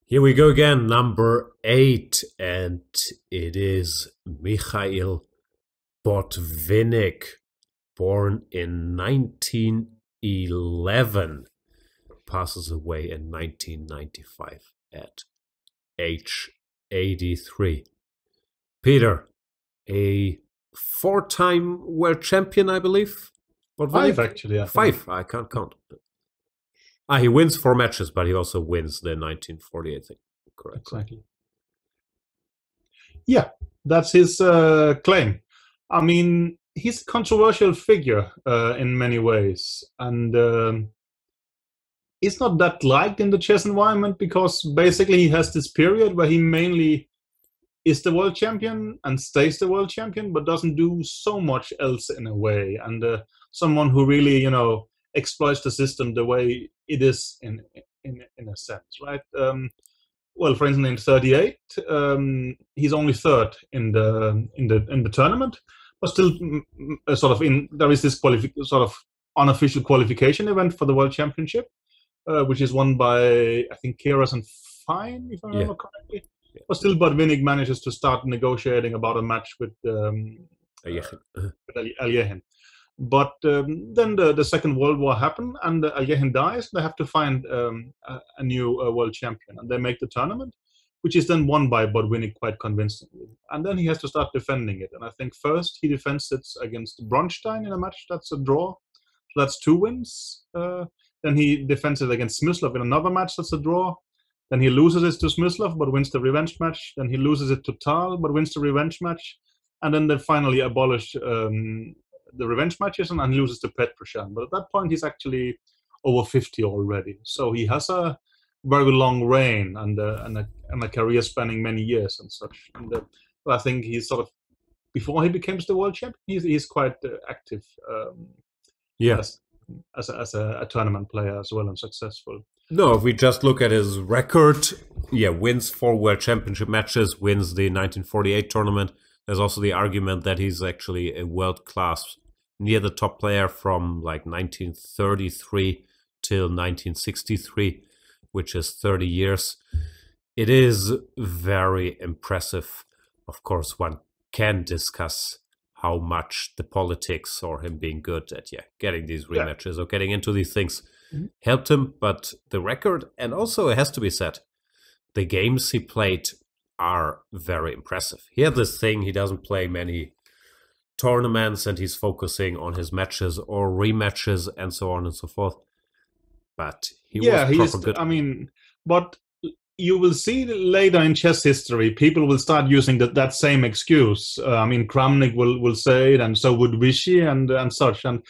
Here we go again, number 8, and it is Mikhail Botvinnik, born in 1911, passes away in 1995 at age 83. Peter, a 4-time world champion, I believe. Five, Botvinnik? actually, I think. 5, I can't count. He wins 4 matches, but he also wins the 1948 thing. Correct. Exactly. Yeah, that's his claim. I mean, he's a controversial figure in many ways, and he's not that liked in the chess environment because basically he has this period where he mainly is the world champion and stays the world champion, but doesn't do so much else in a way. And someone who really, exploits the system the way it is in a sense, right? Well, for instance, in '38, he's only third in the tournament, but still sort of in there is this sort of unofficial qualification event for the world championship, which is won by I think Keras and Fine, if I Yeah. remember correctly. But still, Botvinnik manages to start negotiating about a match with Alyehin. But then the Second World War happened, and Alyehin dies. They have to find a new world champion, and they make the tournament, which is then won by Botvinnik quite convincingly. And then he has to start defending it. And I think first he defends it against Bronstein in a match that's a draw. So that's 2 wins. Then he defends it against Smyslov in another match that's a draw. Then he loses it to Smyslov, but wins the revenge match. Then he loses it to Tal, but wins the revenge match. And then they finally abolish the revenge matches, and he loses to Petrosyan. But at that point, he's actually over 50 already. So he has a very long reign and a career spanning many years and such. And I think he's sort of, before he becomes the world champion, he's quite active as a tournament player as well and successful. No, if we just look at his record, wins 4 world championship matches, wins the 1948 tournament. There's also the argument that he's actually a world-class, near the top player from like 1933 till 1963, which is 30 years. It is very impressive. Of course, one can discuss how much the politics or him being good at getting these rematches or getting into these things helped him, but the record, and also it has to be said, the games he played are very impressive. He had this thing, he doesn't play many tournaments and he's focusing on his matches or rematches and so on and so forth. But he was proper good. I mean, but you will see later in chess history, people will start using that same excuse. I mean, Kramnik will say it, and so would Vichy and such. And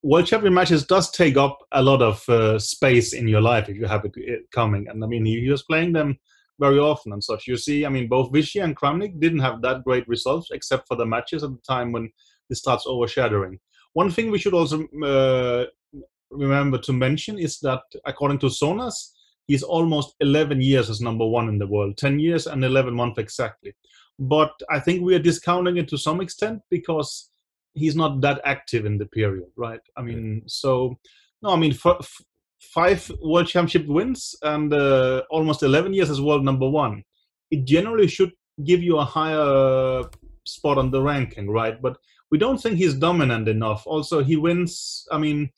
World Champion matches does take up a lot of space in your life if you have it coming. And I mean, he was playing them very often and such. You see, I mean, both Vichy and Kramnik didn't have that great results, except for the matches at the time when it starts overshadowing. One thing we should also remember to mention is that, according to Sonas, he's almost 11 years as number 1 in the world, 10 years and 11 months exactly. But I think we are discounting it to some extent because he's not that active in the period, right? I mean, so, no, I mean, 5 world championship wins and almost 11 years as world number 1. It generally should give you a higher spot on the ranking, right? But we don't think he's dominant enough. Also, he wins, I mean,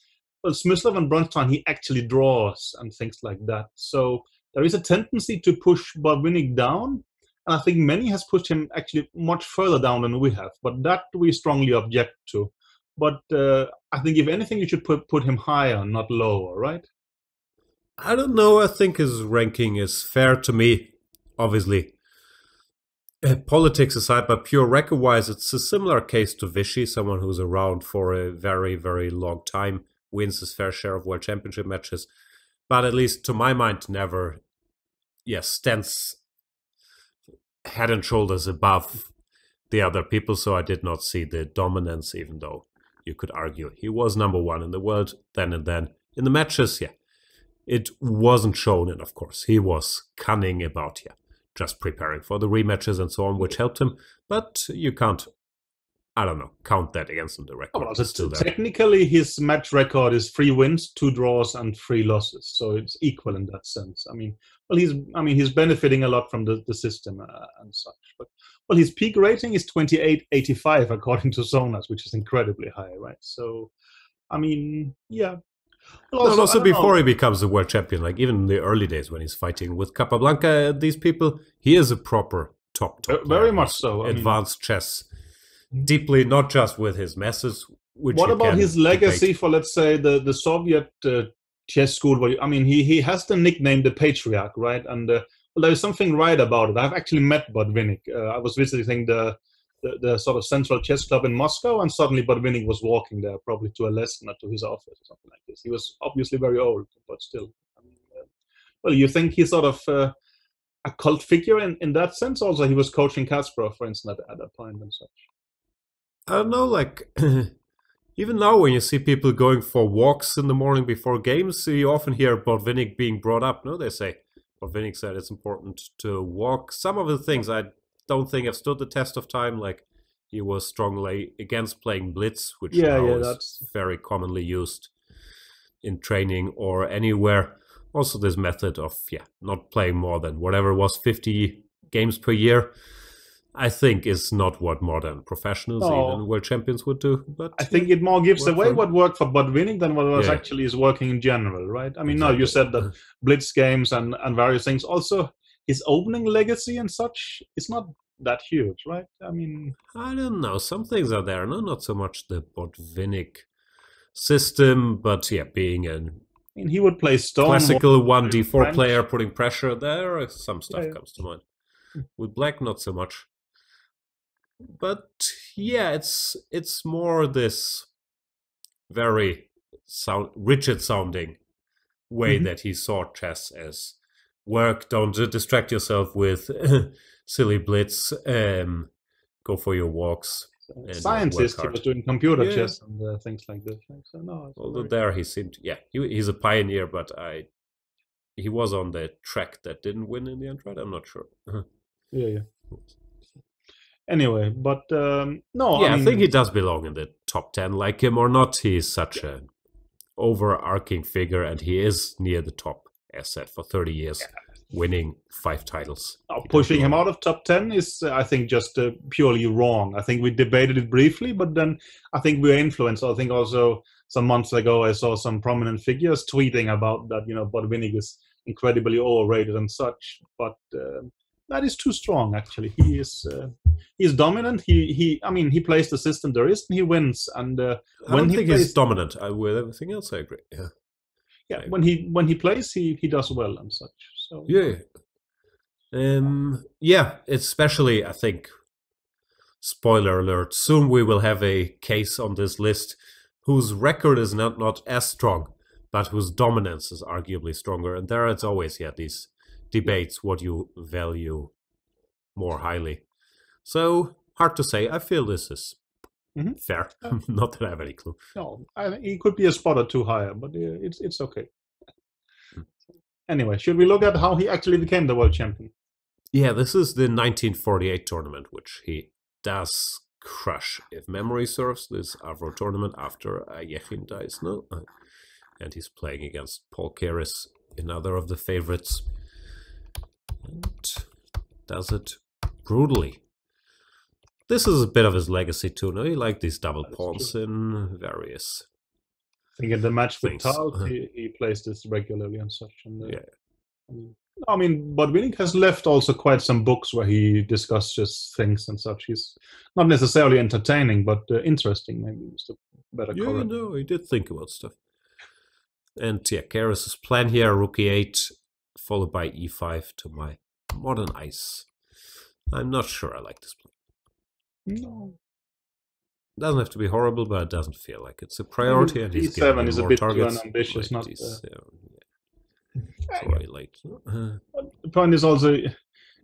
well, Smyslov and Bronstein, he actually draws and things like that. So there is a tendency to push Botvinnik down. And I think many has pushed him actually much further down than we have. But that we strongly object to. But I think if anything, you should put him higher, not lower, right? I don't know. I think his ranking is fair to me, obviously. Politics aside, but pure record-wise, it's a similar case to Vichy, someone who's around for a very, very long time, wins his fair share of world championship matches, but at least to my mind, never, stands head and shoulders above the other people, so I did not see the dominance, even though you could argue he was number 1 in the world then and then. In the matches, it wasn't shown, and of course, he was cunning about, just preparing for the rematches and so on, which helped him, but you can't I don't know, count that against him. The record Well, is still there. technically, his match record is 3 wins, 2 draws, and 3 losses. So it's equal in that sense. I mean, well, he's benefiting a lot from the system and such. But well, his peak rating is 28.85 according to Zonas, which is incredibly high, right? So, I mean, yeah. Well, Also, I don't before know. he becomes a world champion, like even in the early days when he's fighting with Capablanca, these people, he is a proper top player. Very much He's so. I mean, advanced chess, deeply, not just with his messes. Which what you about can his legacy debate. for, let's say, the Soviet chess school? Where I mean, he has the nickname the Patriarch, right? And well, there is something right about it. I've actually met Botvinnik. I was visiting the sort of central chess club in Moscow, and suddenly Botvinnik was walking there, probably to a lesson or to his office or something like this. He was obviously very old, but still. I mean, well, you think he's sort of a cult figure in that sense? Also, he was coaching Kasparov, for instance, at that point and such. I don't know, like even now when you see people going for walks in the morning before games, you often hear Botvinnik being brought up. No, they say Botvinnik said it's important to walk. Some of the things I don't think have stood the test of time, like he was strongly against playing blitz, which now is That's very commonly used in training or anywhere. Also, this method of not playing more than whatever was 50 games per year, I think is not what modern professionals, even world champions, would do. But I think it more gives away what what worked for Botvinnik than what was Yeah. actually is working in general, right? I mean, no, you Exactly. said that blitz games and various things. Also, his opening legacy and such is not that huge, right? I mean, I don't know. Some things are there. No, not so much the Botvinnik system, but being a he would play Stone classical 1d4 French. player, putting pressure there, some stuff Yeah. comes to mind. With Black, not so much. But it's more this very rigid sounding way that he saw chess as work. Don't distract yourself with silly blitz. Go for your walks. And Scientist, work he hard. was doing computer chess and things like this. So no, Although there he seemed, he's a pioneer, but he was on the track that didn't win in the end, right? I'm not sure. yeah. Anyway, but no, I think he does belong in the top 10, like him or not. He's such an overarching figure, and he is near the top, as said, for 30 years, winning 5 titles. Pushing him out of top 10 is, I think, just purely wrong. I think we debated it briefly, but then I think we were influenced. I think also some months ago I saw some prominent figures tweeting about that, Botvinnik is incredibly overrated and such, but that is too strong, actually. He's dominant. He plays the system there is, and he wins. And I don't think he's dominant. With everything else, I agree. When he plays, he does well and such. So especially I think. Spoiler alert: soon we will have a case on this list whose record is not as strong, but whose dominance is arguably stronger. And there, it's always these debates what you value more highly. So hard to say. I feel this is fair. Not that I have any clue. No, he could be a spot or two higher, but it's okay. Anyway, should we look at how he actually became the world champion? Yeah, this is the 1948 tournament, which he does crush, if memory serves, this Avro tournament after Yechin dies. No, and he's playing against Paul Keres, another of the favorites, and does it brutally. This is a bit of his legacy too. No, he liked these double pawns in various. I think in the match with Tal, he plays this regularly and such. And, I mean, Botvinnik has left also quite some books where he discusses things and such. He's not necessarily entertaining, but interesting. Maybe is the better correct. He did think about stuff. And Keres' plan here: Rook E8, followed by E5 to my modern ice. I'm not sure I like this plan. No. Doesn't have to be horrible, but it doesn't feel like it's a priority. And he's E7 is a bit targets. too unambitious. Not. It's already late. The point is also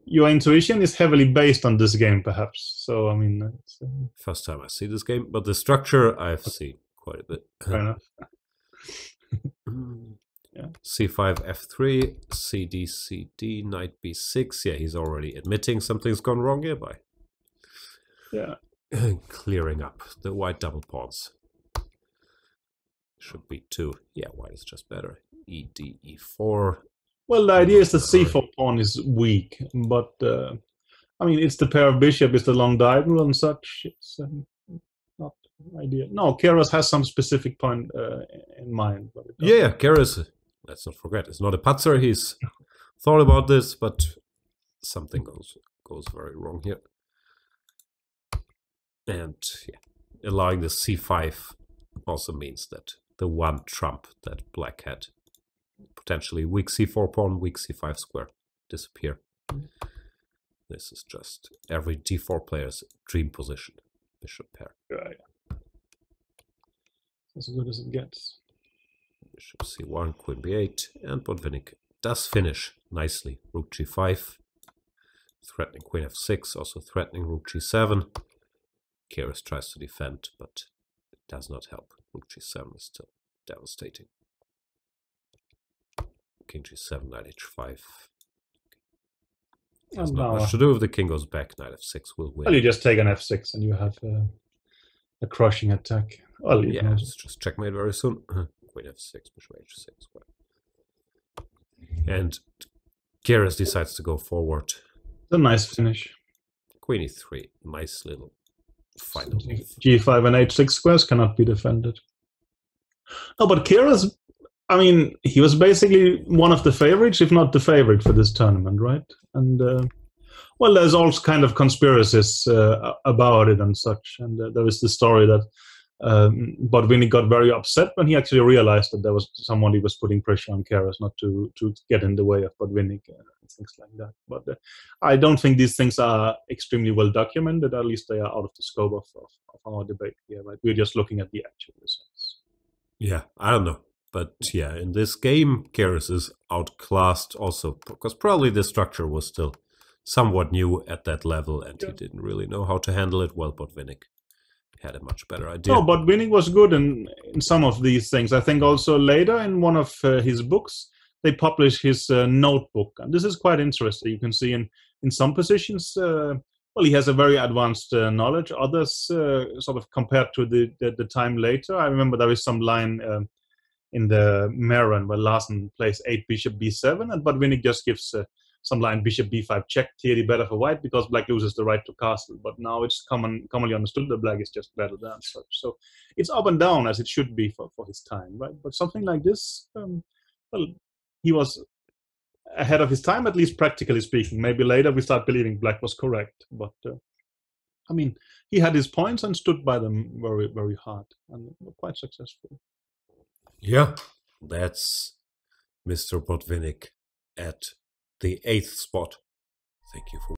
your intuition is heavily based on this game, perhaps. So I mean, first time I see this game, but the structure I've seen quite a bit. Fair enough. C5, F3, CD, CD, Knight B6. Yeah, he's already admitting something's gone wrong here. clearing up the white double pawns. Should be 2. Yeah, white is just better. E, D, E4. Well, the idea is the c4 pawn is weak, but I mean, it's the pair of bishop, it's the long diagonal and such. It's not ideal. No, Keras has some specific point in mind. Yeah, Keras, let's not forget, it's not a patzer. He's thought about this, but something goes very wrong here. And yeah, allowing the c5 also means that the one trump that black had, potentially weak c4 pawn, weak c5 square, disappear. This is just every d4 player's dream position. Bishop pair. Yeah. As good as it gets. Bishop c1, queen b8, and Botvinnik does finish nicely. Rook g5, threatening queen f6, also threatening rook g7. Keras tries to defend, but it does not help. Rook g7 is still devastating. King g7, knight h5. There's not much to do if the king goes back. Knight f6 will win. Well, you just take an f6 and you have a crushing attack. Well, yeah, it's just checkmate very soon. Queen f6, bishop h6. And Keras decides to go forward. It's a nice finish. Queen e3, nice little final move. G5 and h6 squares cannot be defended. No, but Keras, I mean, he was basically one of the favorites, if not the favorite for this tournament, right? And well, there's all kind of conspiracies about it and such. And there is the story that Botvinnik got very upset when he actually realized that there was someone he was putting pressure on Keras not to get in the way of Botvinnik and things like that. But I don't think these things are extremely well documented. At least they are out of the scope of our debate here. Right? We're just looking at the actual results. Yeah, I don't know. But yeah, in this game, Keras is outclassed also, because probably the structure was still somewhat new at that level, and he didn't really know how to handle it. Well, Botvinnik had a much better idea. No, Botvinnik was good in some of these things. I think also later in one of his books, they published his notebook. And this is quite interesting. You can see in some positions, well, he has a very advanced knowledge. Others, sort of compared to the time later, I remember there is some line in the Maron where Larsen plays 8 bishop b7, and Botvinnik just gives some line bishop b5 check, clearly better for white because black loses the right to castle. But now it's commonly understood that black is just better than such. So it's up and down as it should be for his time, right? But something like this, well, he was ahead of his time, at least practically speaking. Maybe later we start believing black was correct, but I mean, he had his points and stood by them very, very hard and quite successful. Yeah, that's Mr. Botvinnik at the 8th spot. Thank you for